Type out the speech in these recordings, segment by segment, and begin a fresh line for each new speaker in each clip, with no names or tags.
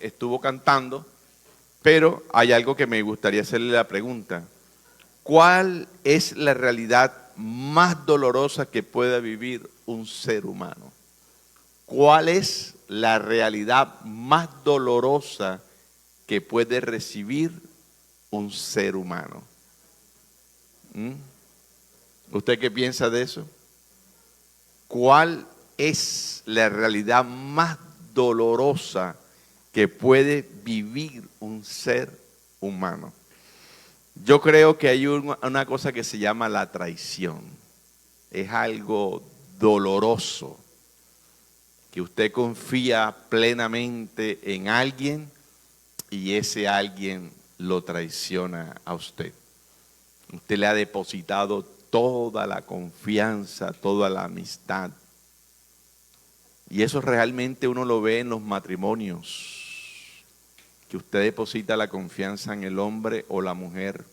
estuvo cantando, pero hay algo que me gustaría hacerle la pregunta. ¿Cuál es la realidad más dolorosa que pueda vivir un ser humano? ¿Cuál es la realidad más dolorosa que puede recibir un ser humano? ¿Usted qué piensa de eso? ¿Cuál es la realidad más dolorosa que puede vivir un ser humano? Yo creo que hay una cosa que se llama la traición. Es algo doloroso, que usted confía plenamente en alguien y ese alguien lo traiciona a usted. Usted le ha depositado toda la confianza, toda la amistad. Y eso realmente uno lo ve en los matrimonios, que usted deposita la confianza en el hombre o la mujer,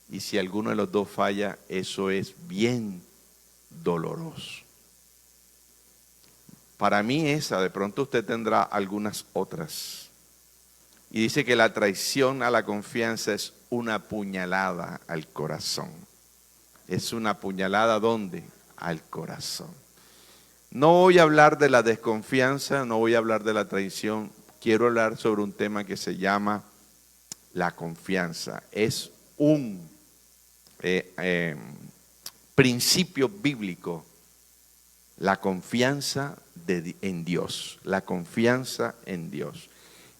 y si alguno de los dos falla, eso es bien doloroso. Para mí esa, de pronto usted tendrá algunas otras. Y dice que la traición a la confianza es una puñalada al corazón. Es una puñalada, ¿dónde? Al corazón. No voy a hablar de la desconfianza, no voy a hablar de la traición. Quiero hablar sobre un tema que se llama la confianza. Es un principio bíblico, la confianza en Dios, la confianza en Dios.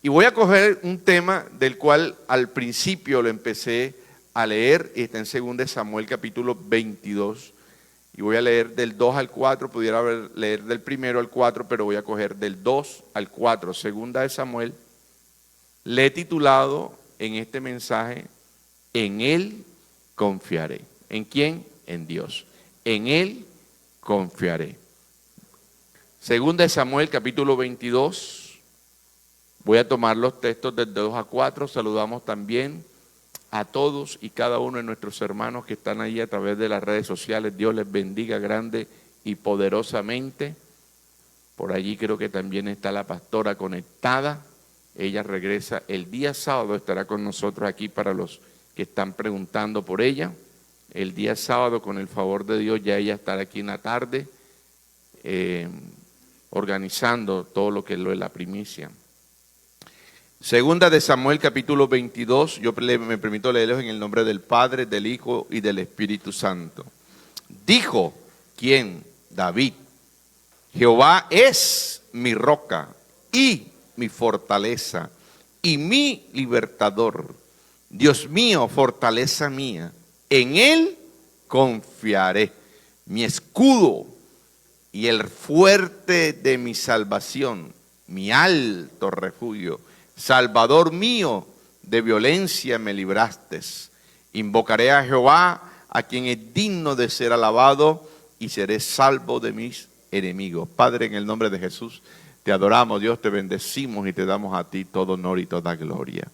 Y voy a coger un tema del cual al principio lo empecé a leer, y está en 2 Samuel capítulo 22, y voy a leer del 2 al 4, pudiera leer del 1 al 4, pero voy a coger del 2 al 4, 2 Samuel. Le he titulado en este mensaje, en Él confiaré. ¿En quién? En Dios. En Él confiaré. 2 Samuel capítulo 22, voy a tomar los textos del 2 a 4, saludamos también a todos y cada uno de nuestros hermanos que están ahí a través de las redes sociales. Dios les bendiga grande y poderosamente. Por allí creo que también está la pastora conectada. Ella regresa el día sábado, estará con nosotros aquí para los que están preguntando por ella. El día sábado, con el favor de Dios, ya ella estará aquí en la tarde organizando todo lo que es lo de la primicia. 2 Samuel capítulo 22, yo me permito leerlos en el nombre del Padre, del Hijo y del Espíritu Santo. Dijo, ¿quién? David. Jehová es mi roca y mi fortaleza y mi libertador. Dios mío, fortaleza mía, en Él confiaré. Mi escudo y el fuerte de mi salvación, mi alto refugio. Salvador mío, de violencia me libraste. Invocaré a Jehová, a quien es digno de ser alabado, y seré salvo de mis enemigos. Padre, en el nombre de Jesús, te adoramos, Dios, te bendecimos y te damos a ti todo honor y toda gloria.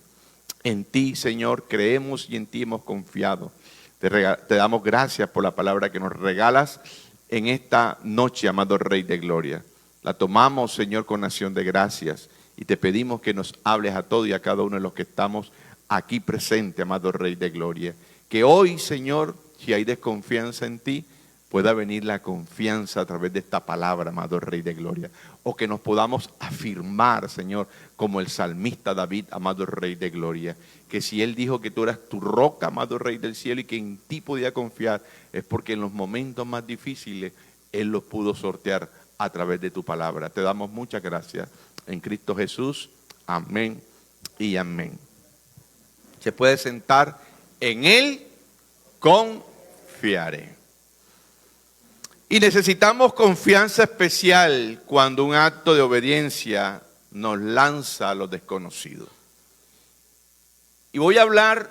En ti, Señor, creemos y en ti hemos confiado. Te damos gracias por la palabra que nos regalas en esta noche, amado Rey de Gloria. La tomamos, Señor, con acción de gracias. Y te pedimos que nos hables a todos y a cada uno de los que estamos aquí presentes, amado Rey de Gloria. Que hoy, Señor, si hay desconfianza en ti, pueda venir la confianza a través de esta palabra, amado Rey de Gloria. O que nos podamos afirmar, Señor, como el salmista David, amado Rey de Gloria. Que si él dijo que tú eras tu roca, amado Rey del cielo, y que en ti podía confiar, es porque en los momentos más difíciles él los pudo sortear a través de tu palabra. Te damos muchas gracias. En Cristo Jesús, amén y amén. Se puede sentar, en Él confiaré. Y necesitamos confianza especial cuando un acto de obediencia nos lanza a lo desconocido. Y voy a hablar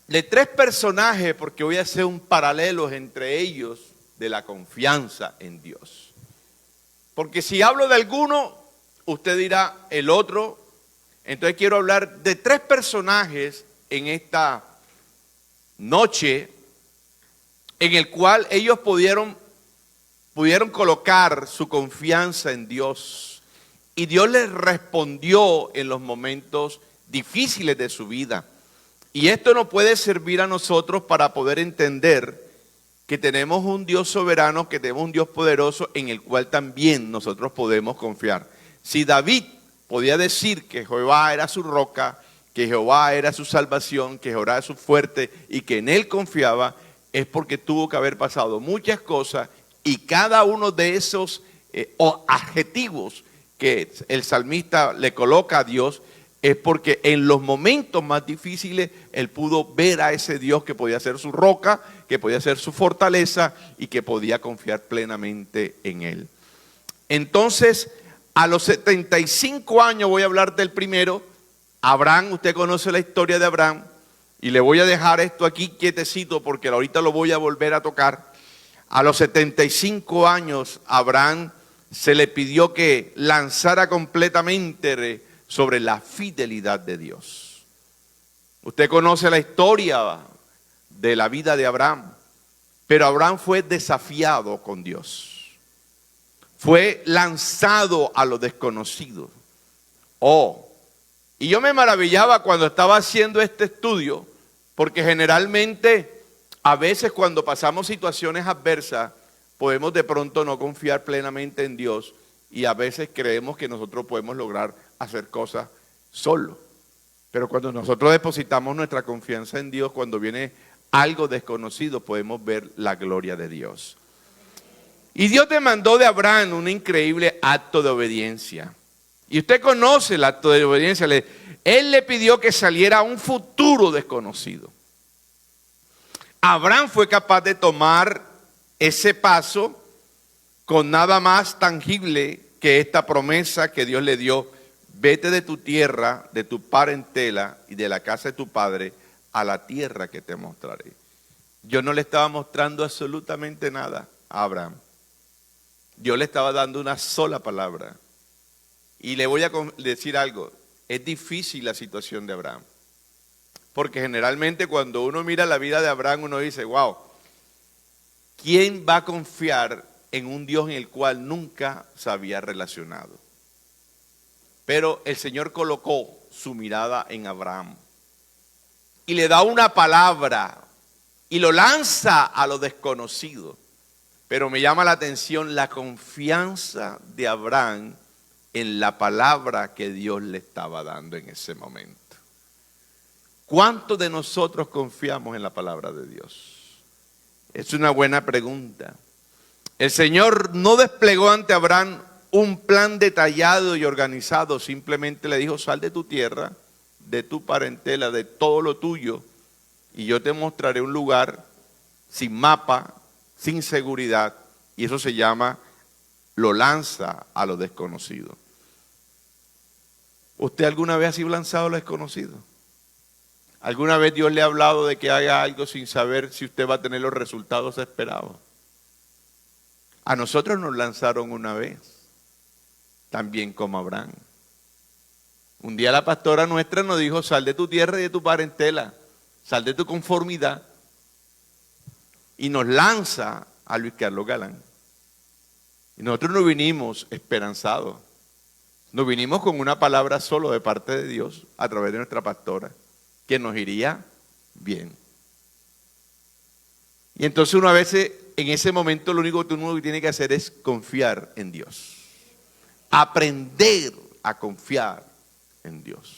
de 3 personajes porque voy a hacer un paralelo entre ellos de la confianza en Dios. Porque si hablo de alguno, usted dirá el otro. Entonces quiero hablar de 3 personajes en esta noche en el cual ellos pudieron colocar su confianza en Dios Y Dios le respondió en los momentos difíciles de su vida. Y esto nos puede servir a nosotros para poder entender que tenemos un Dios soberano, que tenemos un Dios poderoso en el cual también nosotros podemos confiar. Si David podía decir que Jehová era su roca, que Jehová era su salvación, que Jehová era su fuerte y que en él confiaba, es porque tuvo que haber pasado muchas cosas y cada uno de esos adjetivos que el salmista le coloca a Dios es porque en los momentos más difíciles él pudo ver a ese Dios que podía ser su roca, que podía ser su fortaleza y que podía confiar plenamente en él. Entonces, a los 75 años, voy a hablar del primero, Abraham. Usted conoce la historia de Abraham y le voy a dejar esto aquí quietecito porque ahorita lo voy a volver a tocar. A los 75 años, Abraham se le pidió que lanzara completamente sobre la fidelidad de Dios. Usted conoce la historia de la vida de Abraham, pero Abraham fue desafiado con Dios. Fue lanzado a lo desconocido. Y yo me maravillaba cuando estaba haciendo este estudio, porque generalmente, a veces cuando pasamos situaciones adversas, podemos de pronto no confiar plenamente en Dios y a veces creemos que nosotros podemos lograr hacer cosas solos. Pero cuando nosotros depositamos nuestra confianza en Dios, cuando viene algo desconocido, podemos ver la gloria de Dios. Y Dios demandó de Abraham un increíble acto de obediencia. Y usted conoce el acto de obediencia. Él le pidió que saliera a un futuro desconocido. Abraham fue capaz de tomar ese paso con nada más tangible que esta promesa que Dios le dio: vete de tu tierra, de tu parentela y de la casa de tu padre a la tierra que te mostraré. Yo no le estaba mostrando absolutamente nada a Abraham. Dios le estaba dando una sola palabra. Y le voy a decir algo: es difícil la situación de Abraham. Porque generalmente cuando uno mira la vida de Abraham, uno dice, wow, ¿quién va a confiar en un Dios en el cual nunca se había relacionado? Pero el Señor colocó su mirada en Abraham y le da una palabra y lo lanza a lo desconocido. Pero me llama la atención la confianza de Abraham en la palabra que Dios le estaba dando en ese momento. ¿Cuántos de nosotros confiamos en la palabra de Dios? Es una buena pregunta. El Señor no desplegó ante Abraham un plan detallado y organizado, simplemente le dijo: sal de tu tierra, de tu parentela, de todo lo tuyo, y yo te mostraré un lugar sin mapa, sin seguridad, y eso se llama, lo lanza a lo desconocido. ¿Usted alguna vez ha sido lanzado a lo desconocido? ¿Alguna vez Dios le ha hablado de que haga algo sin saber si usted va a tener los resultados esperados? A nosotros nos lanzaron una vez, también como Abraham. Un día la pastora nuestra nos dijo: sal de tu tierra y de tu parentela, sal de tu conformidad, y nos lanza a Luis Carlos Galán. Y nosotros no vinimos esperanzados, nos vinimos con una palabra solo de parte de Dios a través de nuestra pastora, que nos iría bien. Y entonces uno a veces, en ese momento, lo único que uno tiene que hacer es confiar en Dios. Aprender a confiar en Dios.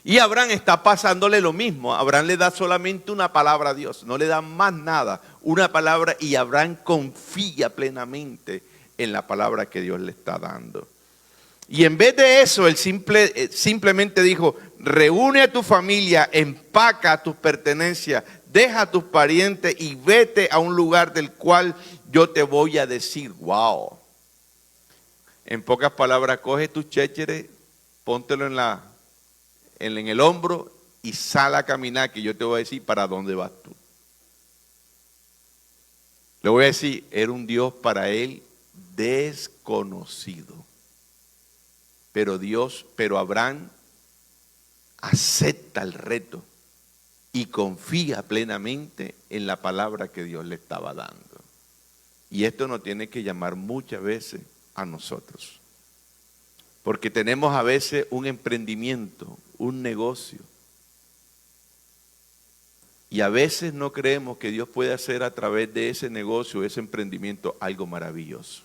Y Abraham está pasándole lo mismo. Abraham le da solamente una palabra a Dios, no le da más nada, una palabra, y Abraham confía plenamente en la palabra que Dios le está dando. Y en vez de eso, él simplemente dijo: reúne a tu familia, empaca tus pertenencias, deja a tus parientes y vete a un lugar del cual yo te voy a decir. Wow. En pocas palabras, coge tus chécheres, póntelo en el hombro y sal a caminar, que yo te voy a decir para dónde vas tú. Le voy a decir, era un Dios para él desconocido. Pero Abraham acepta el reto y confía plenamente en la palabra que Dios le estaba dando. Y esto nos tiene que llamar muchas veces a nosotros. Porque tenemos a veces un emprendimiento, un negocio. Y a veces no creemos que Dios puede hacer a través de ese negocio, ese emprendimiento, algo maravilloso.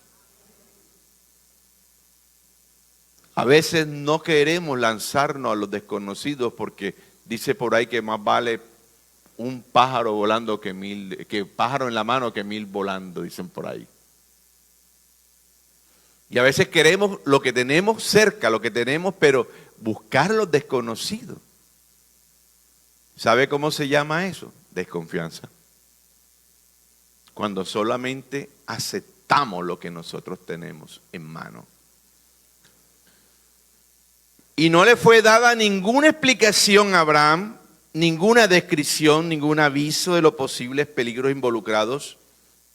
A veces no queremos lanzarnos a los desconocidos porque dice por ahí que más vale un pájaro volando que pájaro en la mano que 1000 volando, dicen por ahí. Y a veces queremos lo que tenemos cerca, lo que tenemos, pero buscar los desconocidos. ¿Sabe cómo se llama eso? Desconfianza. Cuando solamente aceptamos lo que nosotros tenemos en mano. Y no le fue dada ninguna explicación a Abraham, ninguna descripción, ningún aviso de los posibles peligros involucrados.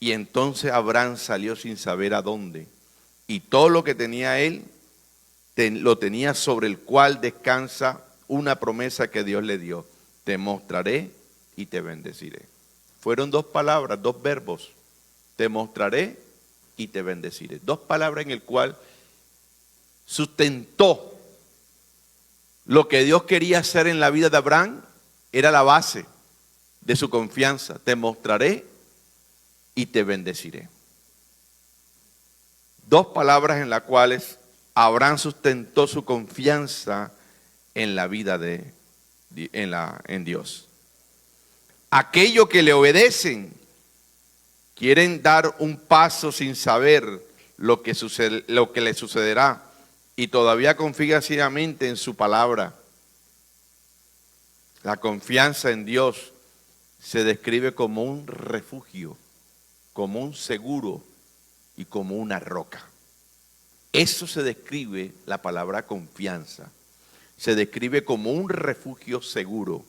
Y entonces Abraham salió sin saber a dónde. Y todo lo que tenía él, lo tenía sobre el cual descansa una promesa que Dios le dio. Te mostraré y te bendeciré. Fueron 2 palabras, 2 verbos. Te mostraré y te bendeciré. 2 palabras en el cual sustentó lo que Dios quería hacer en la vida de Abraham. Era la base de su confianza. Te mostraré y te bendeciré. 2 palabras en las cuales Abraham sustentó su confianza en la vida en Dios. Aquellos que le obedecen quieren dar un paso sin saber lo que le sucederá y todavía confían ciegamente en su palabra. La confianza en Dios se describe como un refugio, como un seguro y como una roca. Eso se describe, la palabra confianza. Se describe como un refugio seguro,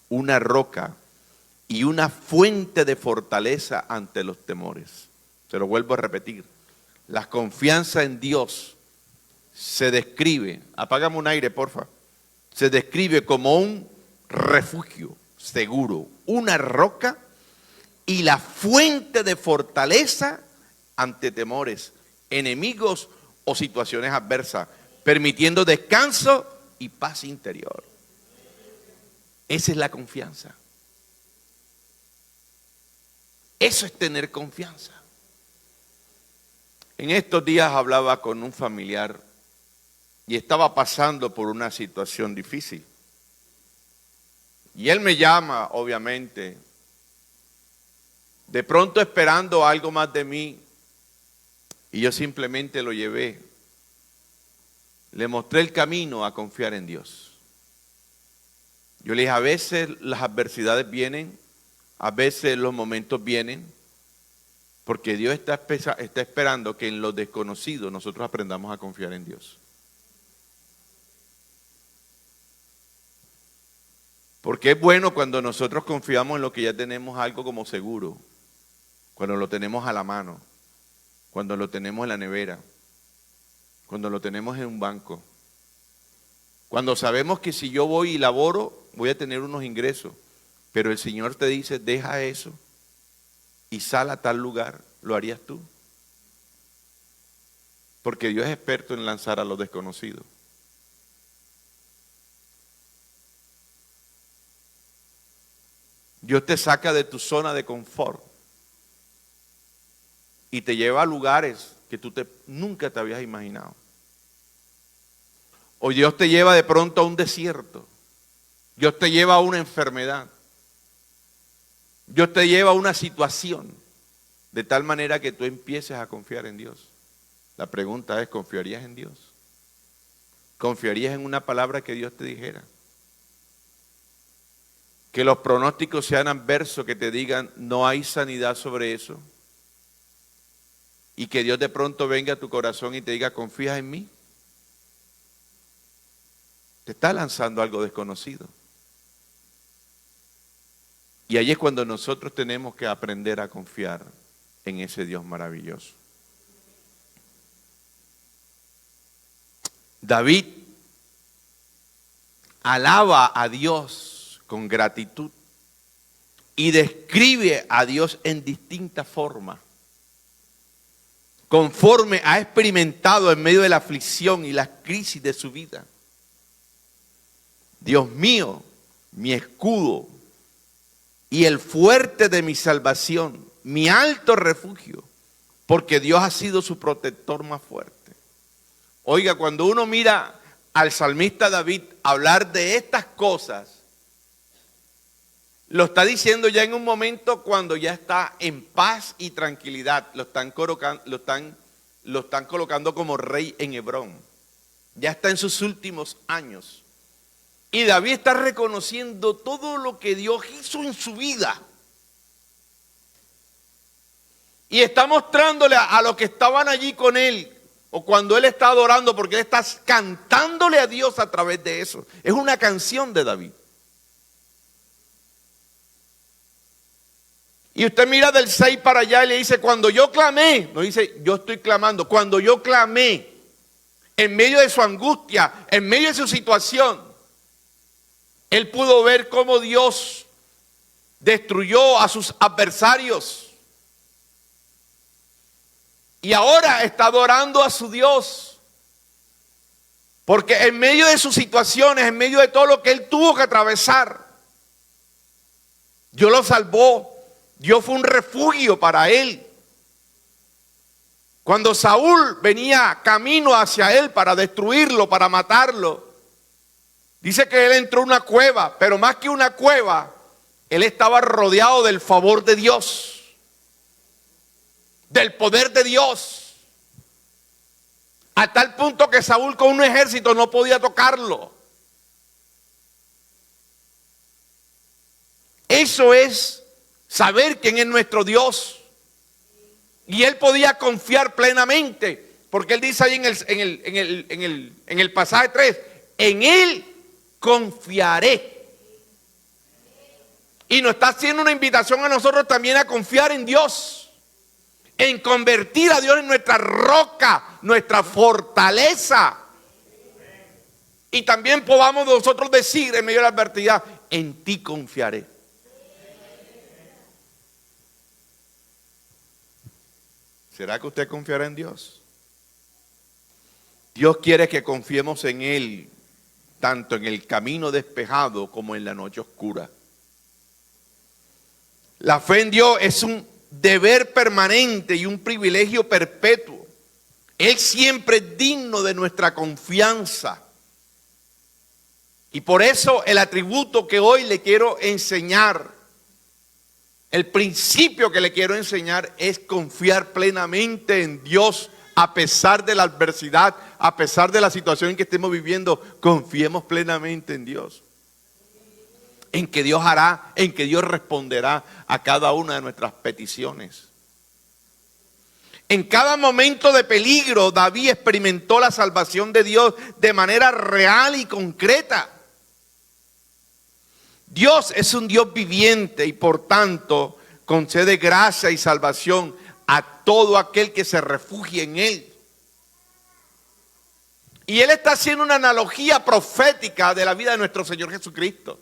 una roca y una fuente de fortaleza ante los temores. Se lo vuelvo a repetir. La confianza en Dios se describe, apágame un aire porfa, se describe como un refugio seguro, una roca y la fuente de fortaleza ante temores, enemigos o situaciones adversas, permitiendo descanso y paz interior. Esa es la confianza. Eso es tener confianza. En estos días hablaba con un familiar y estaba pasando por una situación difícil. Y él me llama, obviamente, de pronto esperando algo más de mí. Y yo simplemente lo llevé. Le mostré el camino a confiar en Dios. Yo le dije, a veces las adversidades vienen, a veces los momentos vienen, porque Dios está esperando que en lo desconocido nosotros aprendamos a confiar en Dios. Porque es bueno cuando nosotros confiamos en lo que ya tenemos algo como seguro, cuando lo tenemos a la mano, cuando lo tenemos en la nevera, cuando lo tenemos en un banco, cuando sabemos que si yo voy y laboro voy a tener unos ingresos, pero el Señor te dice, deja eso y sal a tal lugar, ¿lo harías tú? Porque Dios es experto en lanzar a los desconocidos. Dios te saca de tu zona de confort y te lleva a lugares que tú nunca te habías imaginado. O Dios te lleva de pronto a un desierto. Dios te lleva a una enfermedad. Dios te lleva a una situación de tal manera que tú empieces a confiar en Dios. La pregunta es, ¿confiarías en Dios? ¿Confiarías en una palabra que Dios te dijera? Que los pronósticos sean adversos, que te digan, no hay sanidad sobre eso. Y que Dios de pronto venga a tu corazón y te diga, ¿confías en mí? Te está lanzando algo desconocido. Y ahí es cuando nosotros tenemos que aprender a confiar en ese Dios maravilloso. David alaba a Dios con gratitud y describe a Dios en distintas formas. conforme ha experimentado en medio de la aflicción y las crisis de su vida. Dios mío, mi escudo y el fuerte de mi salvación, mi alto refugio, porque Dios ha sido su protector más fuerte. Oiga, cuando uno mira al salmista David hablar de estas cosas, lo está diciendo ya en un momento cuando ya está en paz y tranquilidad. Lo están colocando como rey en Hebrón. Ya está en sus últimos años. Y David está reconociendo todo lo que Dios hizo en su vida. Y está mostrándole a los que estaban allí con él, o cuando él está adorando, porque él está cantándole a Dios a través de eso. Es una canción de David. Y usted mira del 6 para allá y le dice, cuando yo clamé, no dice yo estoy clamando, cuando yo clamé, en medio de su angustia, en medio de su situación, él pudo ver cómo Dios destruyó a sus adversarios. Y ahora está adorando a su Dios. Porque en medio de sus situaciones, en medio de todo lo que él tuvo que atravesar, Dios lo salvó. Dios fue un refugio para él. Cuando Saúl venía camino hacia él para destruirlo, para matarlo, dice que él entró a una cueva, pero más que una cueva, él estaba rodeado del favor de Dios, del poder de Dios, a tal punto que Saúl con un ejército no podía tocarlo. Eso es saber quién es nuestro Dios. Y él podía confiar plenamente, porque él dice ahí en el pasaje 3, en él confiaré. Y nos está haciendo una invitación a nosotros también a confiar en Dios, en convertir a Dios en nuestra roca, nuestra fortaleza. Y también podamos nosotros decir en medio de la adversidad, en ti confiaré. ¿Será que usted confiará en Dios? Dios quiere que confiemos en Él, tanto en el camino despejado como en la noche oscura. La fe en Dios es un deber permanente y un privilegio perpetuo. Él siempre es digno de nuestra confianza. Y por eso el atributo que hoy le quiero enseñar, el principio que le quiero enseñar es confiar plenamente en Dios a pesar de la adversidad, a pesar de la situación en que estemos viviendo. Confiemos plenamente en Dios, en que Dios hará, en que Dios responderá a cada una de nuestras peticiones. En cada momento de peligro, David experimentó la salvación de Dios de manera real y concreta. Dios es un Dios viviente y por tanto concede gracia y salvación a todo aquel que se refugie en Él. Y Él está haciendo una analogía profética de la vida de nuestro Señor Jesucristo.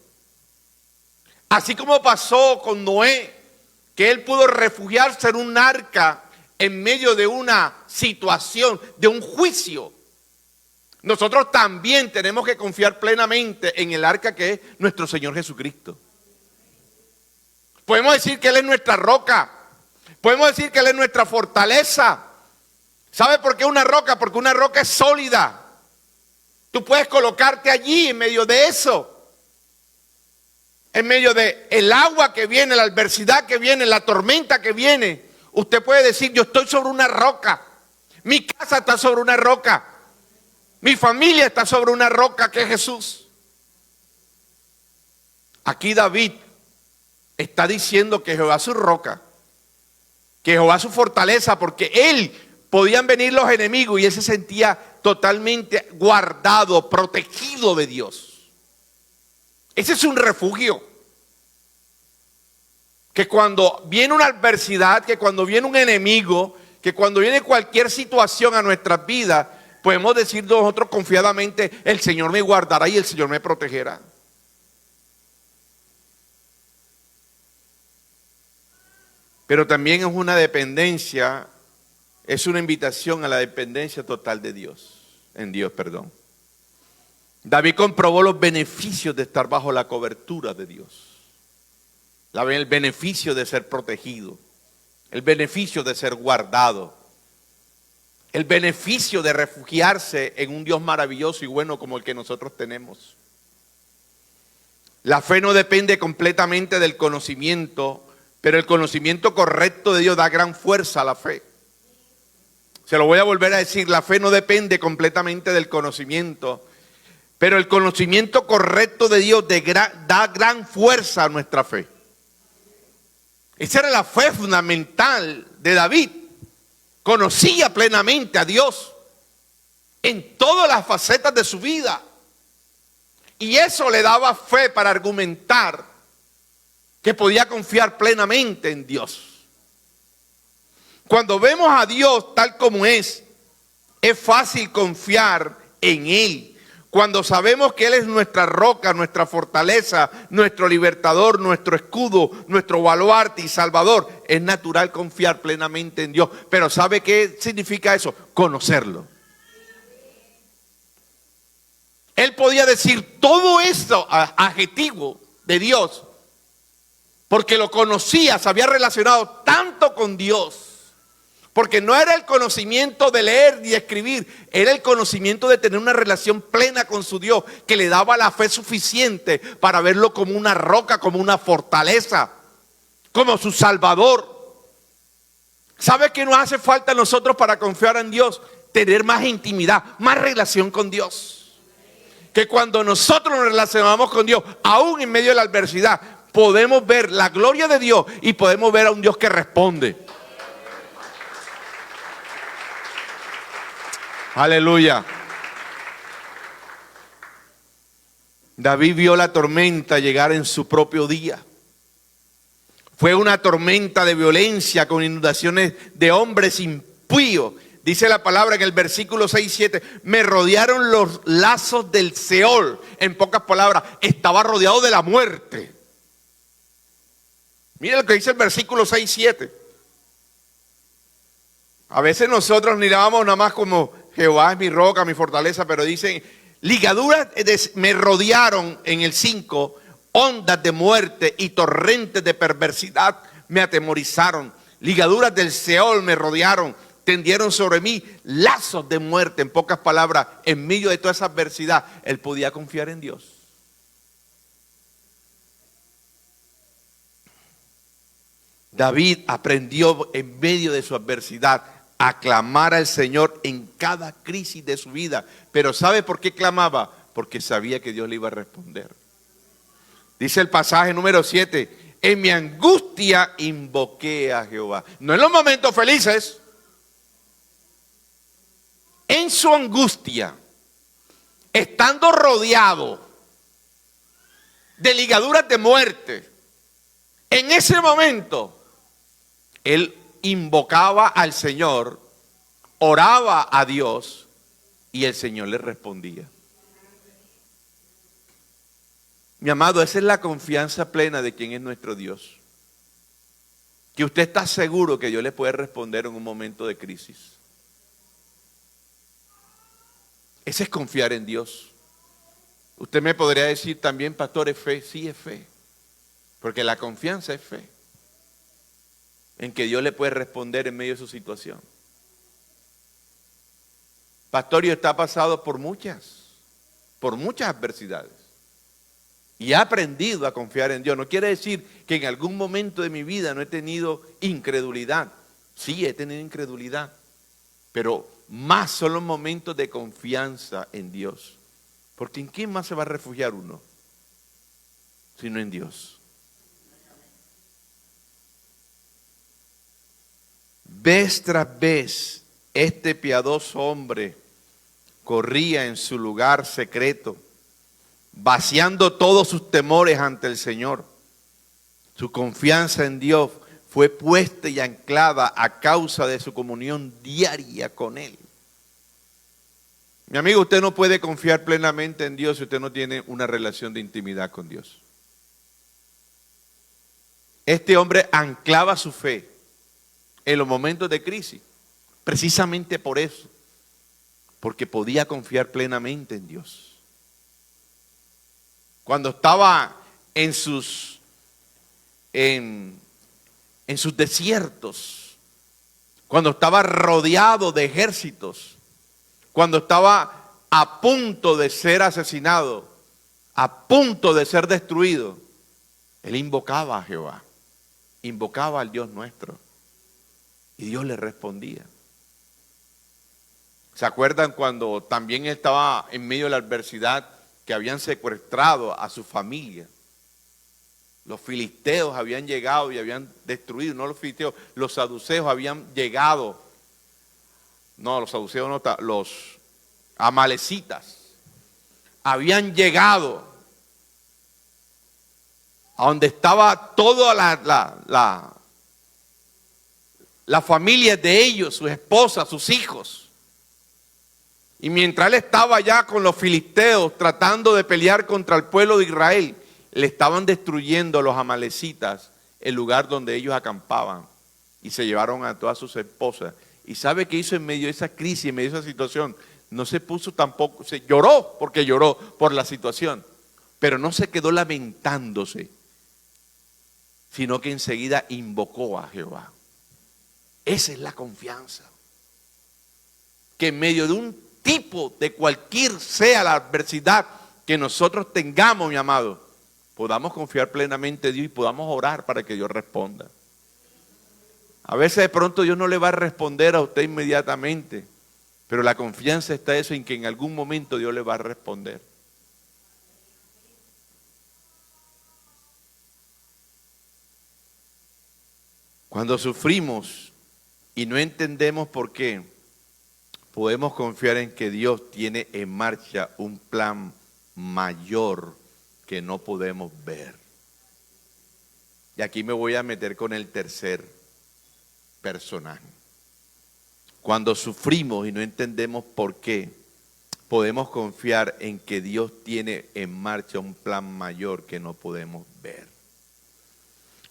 Así como pasó con Noé, que él pudo refugiarse en un arca en medio de una situación, de un juicio. Nosotros también tenemos que confiar plenamente en el arca que es nuestro Señor Jesucristo. Podemos decir que Él es nuestra roca. Podemos decir que Él es nuestra fortaleza. ¿Sabe por qué una roca? Porque una roca es sólida. Tú puedes colocarte allí en medio de eso. En medio de el agua que viene, la adversidad que viene, la tormenta que viene. Usted puede decir, yo estoy sobre una roca. Mi casa está sobre una roca. Mi familia está sobre una roca que es Jesús. Aquí David está diciendo que Jehová es su roca, que Jehová es su fortaleza, porque él podían venir los enemigos y él se sentía totalmente guardado, protegido de Dios. Ese es un refugio. Que cuando viene una adversidad, que cuando viene un enemigo, que cuando viene cualquier situación a nuestras vidas, podemos decir nosotros confiadamente, el Señor me guardará y el Señor me protegerá. Pero también es una dependencia es una invitación a la dependencia total de Dios, en Dios, perdón. David comprobó los beneficios de estar bajo la cobertura de Dios. El beneficio de ser protegido, el beneficio de ser guardado, el beneficio de refugiarse en un Dios maravilloso y bueno como el que nosotros tenemos. La fe no depende completamente del conocimiento, pero el conocimiento correcto de Dios da gran fuerza a la fe. Se lo voy a volver a decir, la fe no depende completamente del conocimiento, pero el conocimiento correcto de Dios da gran fuerza a nuestra fe. Esa era la fe fundamental de David. Conocía plenamente a Dios en todas las facetas de su vida. Y eso le daba fe para argumentar que podía confiar plenamente en Dios. Cuando vemos a Dios tal como es fácil confiar en Él. Cuando sabemos que Él es nuestra roca, nuestra fortaleza, nuestro libertador, nuestro escudo, nuestro baluarte y salvador, es natural confiar plenamente en Dios. Pero ¿sabe qué significa eso? Conocerlo. Él podía decir todo esto adjetivo de Dios porque lo conocía, se había relacionado tanto con Dios. Porque no era el conocimiento de leer ni escribir, era el conocimiento de tener una relación plena con su Dios, que le daba la fe suficiente para verlo como una roca, como una fortaleza, como su salvador. ¿Sabe qué nos hace falta a nosotros para confiar en Dios? Tener más intimidad, más relación con Dios. Que cuando nosotros nos relacionamos con Dios, aún en medio de la adversidad, podemos ver la gloria de Dios y podemos ver a un Dios que responde. Aleluya. David vio la tormenta llegar en su propio día. Fue una tormenta de violencia con inundaciones de hombres impíos. Dice la palabra en el versículo 6-7, me rodearon los lazos del Seol. En pocas palabras, estaba rodeado de la muerte. Mira lo que dice el versículo 6-7. A veces nosotros mirábamos nada más como Jehová es mi roca, mi fortaleza, pero dicen, ligaduras me rodearon en el 5, ondas de muerte y torrentes de perversidad me atemorizaron. Ligaduras del Seol me rodearon, tendieron sobre mí lazos de muerte. En pocas palabras, en medio de toda esa adversidad, él podía confiar en Dios. David aprendió en medio de su adversidad a clamar al Señor en cada crisis de su vida. Pero ¿sabe por qué clamaba? Porque sabía que Dios le iba a responder. Dice el pasaje número 7, en mi angustia invoqué a Jehová. No en los momentos felices. En su angustia, estando rodeado de ligaduras de muerte, en ese momento, él invocaba al Señor, oraba a Dios y el Señor le respondía. Mi amado, esa es la confianza plena de quien es nuestro Dios. Que usted está seguro que Dios le puede responder en un momento de crisis. Ese es confiar en Dios. Usted me podría decir también, pastor, ¿es fe? Sí, es fe. Porque la confianza es fe. En que Dios le puede responder en medio de su situación. Pastor, yo está pasado por muchas adversidades. Y he aprendido a confiar en Dios. No quiere decir que en algún momento de mi vida no he tenido incredulidad. Sí, he tenido incredulidad. Pero más son los momentos de confianza en Dios. Porque ¿en quién más se va a refugiar uno? Sino en Dios. Vez tras vez, este piadoso hombre corría en su lugar secreto, vaciando todos sus temores ante el Señor. Su confianza en Dios fue puesta y anclada a causa de su comunión diaria con Él. Mi amigo, usted no puede confiar plenamente en Dios si usted no tiene una relación de intimidad con Dios. Este hombre anclaba su fe en los momentos de crisis, precisamente por eso, porque podía confiar plenamente en Dios. Cuando estaba en sus desiertos, cuando estaba rodeado de ejércitos, cuando estaba a punto de ser asesinado, a punto de ser destruido, él invocaba a Jehová, invocaba al Dios nuestro, y Dios le respondía. ¿Se acuerdan cuando también estaba en medio de la adversidad, que habían secuestrado a su familia? Los filisteos habían llegado y habían destruido, no los filisteos, los saduceos habían llegado, no, los saduceos no, los amalecitas habían llegado a donde estaba toda la familia de ellos, sus esposas, sus hijos. Y mientras él estaba allá con los filisteos tratando de pelear contra el pueblo de Israel, le estaban destruyendo a los amalecitas el lugar donde ellos acampaban, y se llevaron a todas sus esposas. ¿Y sabe qué hizo en medio de esa crisis, en medio de esa situación? No se puso tampoco, se lloró porque lloró por la situación, pero no se quedó lamentándose, sino que enseguida invocó a Jehová. Esa es la confianza. Que en medio de un tipo de cualquier sea la adversidad que nosotros tengamos, mi amado, podamos confiar plenamente en Dios y podamos orar para que Dios responda. A veces de pronto Dios no le va a responder a usted inmediatamente, pero la confianza está eso en que en algún momento Dios le va a responder. Cuando sufrimos y no entendemos por qué, podemos confiar en que Dios tiene en marcha un plan mayor que no podemos ver. Y aquí me voy a meter con el tercer personaje. Cuando sufrimos y no entendemos por qué, podemos confiar en que Dios tiene en marcha un plan mayor que no podemos ver.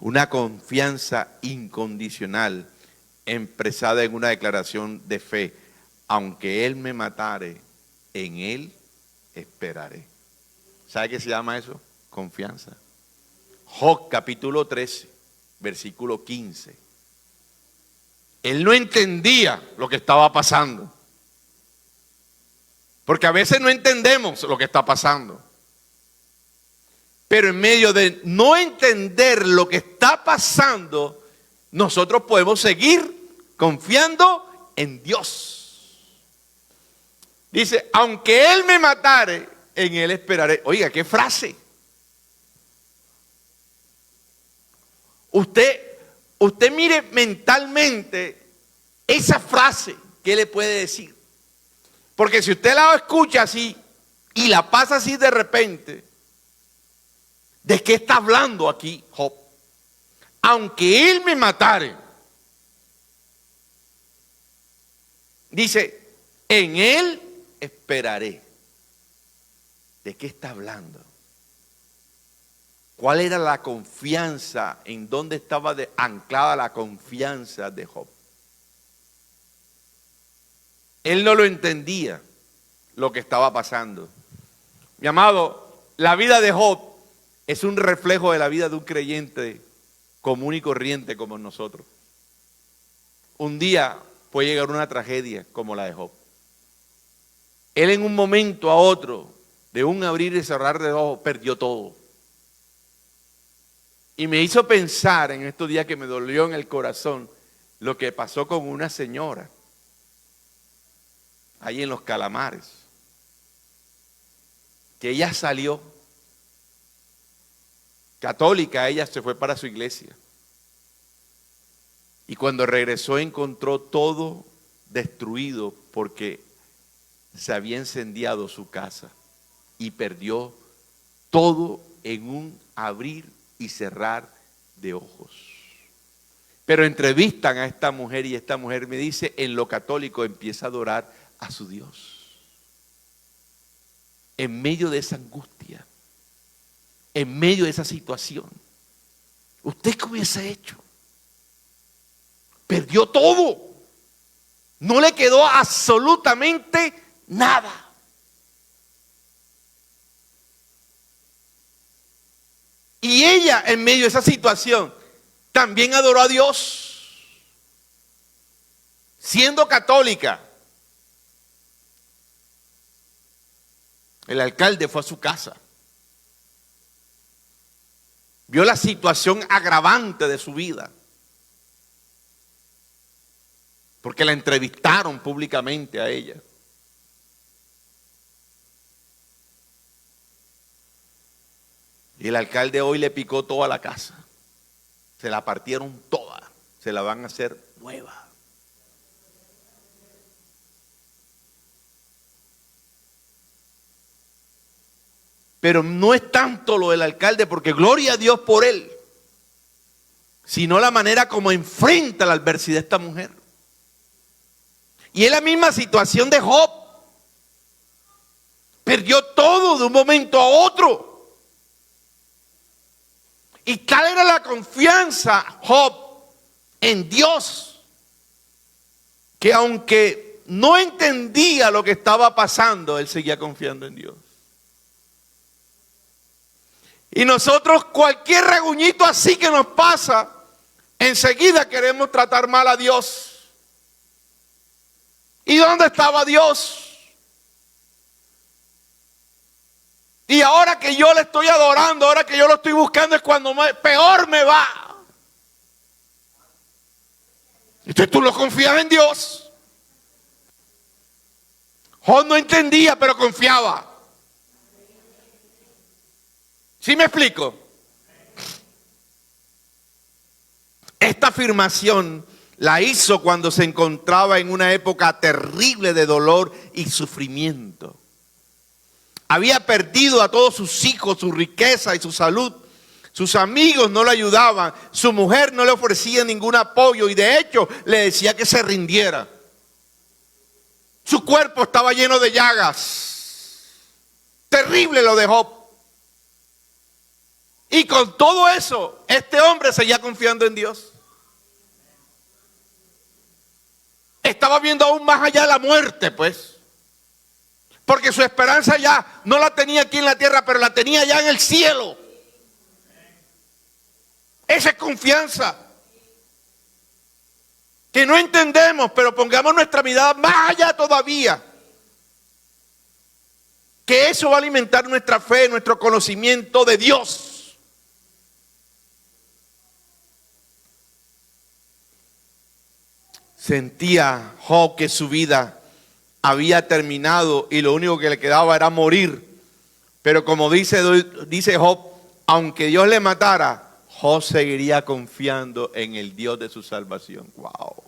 Una confianza incondicional expresada en una declaración de fe. Aunque Él me matare, en Él esperaré. ¿Sabe qué se llama eso? Confianza. Job capítulo 13, versículo 15. Él no entendía lo que estaba pasando. Porque a veces no entendemos lo que está pasando. Pero en medio de no entender lo que está pasando, nosotros podemos seguir confiando en Dios. Dice, aunque Él me matare, en Él esperaré. Oiga, qué frase. Usted mire mentalmente esa frase, ¿qué le puede decir? Porque si usted la escucha así y la pasa así de repente, ¿de qué está hablando aquí Job? Aunque Él me matare, dice, en Él esperaré. ¿De qué está hablando? ¿Cuál era la confianza? ¿En dónde estaba anclada la confianza de Job? Él no lo entendía lo que estaba pasando. Mi amado, la vida de Job es un reflejo de la vida de un creyente común y corriente como nosotros. Un día puede llegar una tragedia como la de Job. Él en un momento a otro, de un abrir y cerrar de ojos, perdió todo. Y me hizo pensar en estos días que me dolió en el corazón lo que pasó con una señora ahí en Los Calamares. Que ella salió católica, ella se fue para su iglesia. Y cuando regresó encontró todo destruido porque se había incendiado su casa y perdió todo en un abrir y cerrar de ojos. Pero entrevistan a esta mujer y esta mujer me dice, en lo católico empieza a adorar a su Dios. En medio de esa angustia, en medio de esa situación, ¿usted qué hubiese hecho? Perdió todo. No le quedó absolutamente nada. Y ella, en medio de esa situación, también adoró a Dios, siendo católica. El alcalde fue a su casa, vio la situación agravante de su vida, porque la entrevistaron públicamente a ella. Y el alcalde hoy le picó toda la casa, se la partieron toda, se la van a hacer nueva. Pero no es tanto lo del alcalde, porque gloria a Dios por él, sino la manera como enfrenta la adversidad esta mujer. Y es la misma situación de Job. Perdió todo de un momento a otro. Y tal era la confianza Job en Dios, que aunque no entendía lo que estaba pasando, él seguía confiando en Dios. Y nosotros, cualquier reguñito así que nos pasa, enseguida queremos tratar mal a Dios. ¿Y dónde estaba Dios? Y ahora que yo le estoy adorando, ahora que yo lo estoy buscando, es cuando peor me va. Entonces tú no confías en Dios. Job no entendía, pero confiaba. ¿Sí me explico? Esta afirmación la hizo cuando se encontraba en una época terrible de dolor y sufrimiento. Había perdido a todos sus hijos, su riqueza y su salud. Sus amigos no le ayudaban, su mujer no le ofrecía ningún apoyo y de hecho le decía que se rindiera. Su cuerpo estaba lleno de llagas. Terrible lo de Job. Y con todo eso, este hombre seguía confiando en Dios. Estaba viendo aún más allá de la muerte, pues. Porque su esperanza ya no la tenía aquí en la tierra, pero la tenía ya en el cielo. Esa es confianza. Que no entendemos, pero pongamos nuestra mirada más allá todavía. Que eso va a alimentar nuestra fe, nuestro conocimiento de Dios. Sentía Job que su vida había terminado y lo único que le quedaba era morir. Pero como dice Job, aunque Dios le matara, Job seguiría confiando en el Dios de su salvación. Wow.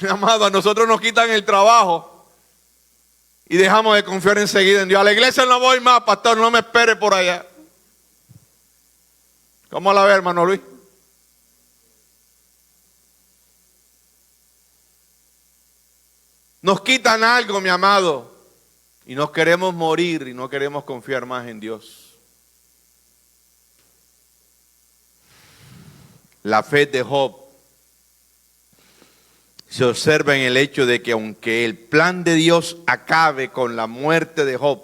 Mi amado, a nosotros nos quitan el trabajo y dejamos de confiar enseguida en Dios. A la iglesia no voy más, pastor, no me espere por allá. ¿Cómo la ve, hermano Luis? Nos quitan algo, mi amado, y nos queremos morir y no queremos confiar más en Dios. La fe de Job se observa en el hecho de que aunque el plan de Dios acabe con la muerte de Job,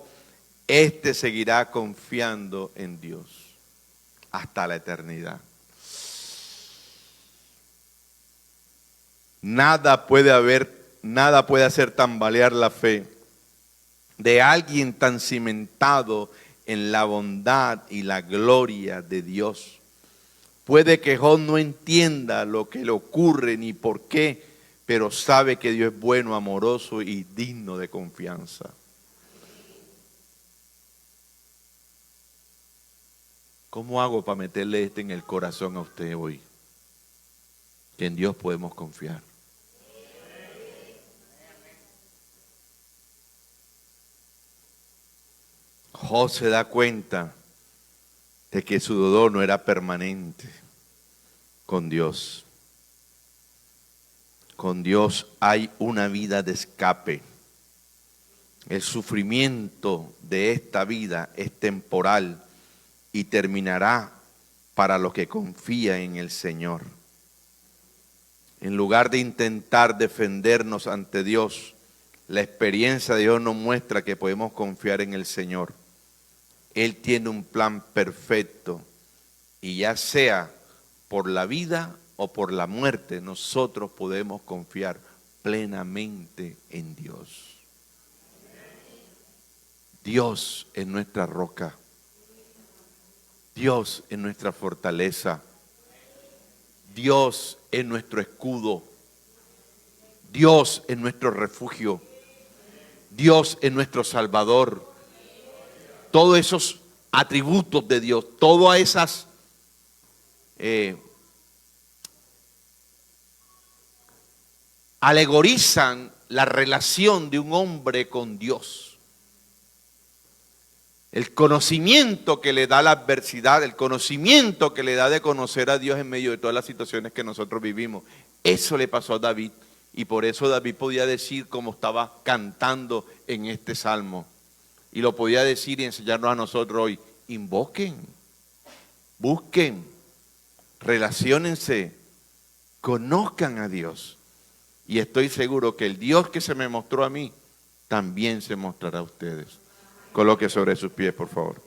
éste seguirá confiando en Dios hasta la eternidad. Nada puede hacer tambalear la fe de alguien tan cimentado en la bondad y la gloria de Dios. Puede que Job no entienda lo que le ocurre ni por qué, pero sabe que Dios es bueno, amoroso y digno de confianza. ¿Cómo hago para meterle esto en el corazón a usted hoy? Que en Dios podemos confiar. Job se da cuenta de que su dolor no era permanente con Dios. Con Dios hay una vida de escape. El sufrimiento de esta vida es temporal y terminará para los que confían en el Señor. En lugar de intentar defendernos ante Dios, la experiencia de Dios nos muestra que podemos confiar en el Señor. Él tiene un plan perfecto y ya sea por la vida o por la muerte, nosotros podemos confiar plenamente en Dios. Dios es nuestra roca. Dios es nuestra fortaleza. Dios es nuestro escudo. Dios es nuestro refugio. Dios es nuestro Salvador. Todos esos atributos de Dios, todas esas alegorizan la relación de un hombre con Dios. El conocimiento que le da la adversidad, el conocimiento que le da de conocer a Dios en medio de todas las situaciones que nosotros vivimos. Eso le pasó a David y por eso David podía decir como estaba cantando en este salmo. Y lo podía decir y enseñarnos a nosotros hoy. Invoquen, busquen, relaciónense, conozcan a Dios. Y estoy seguro que el Dios que se me mostró a mí, también se mostrará a ustedes. Coloque sobre sus pies, por favor.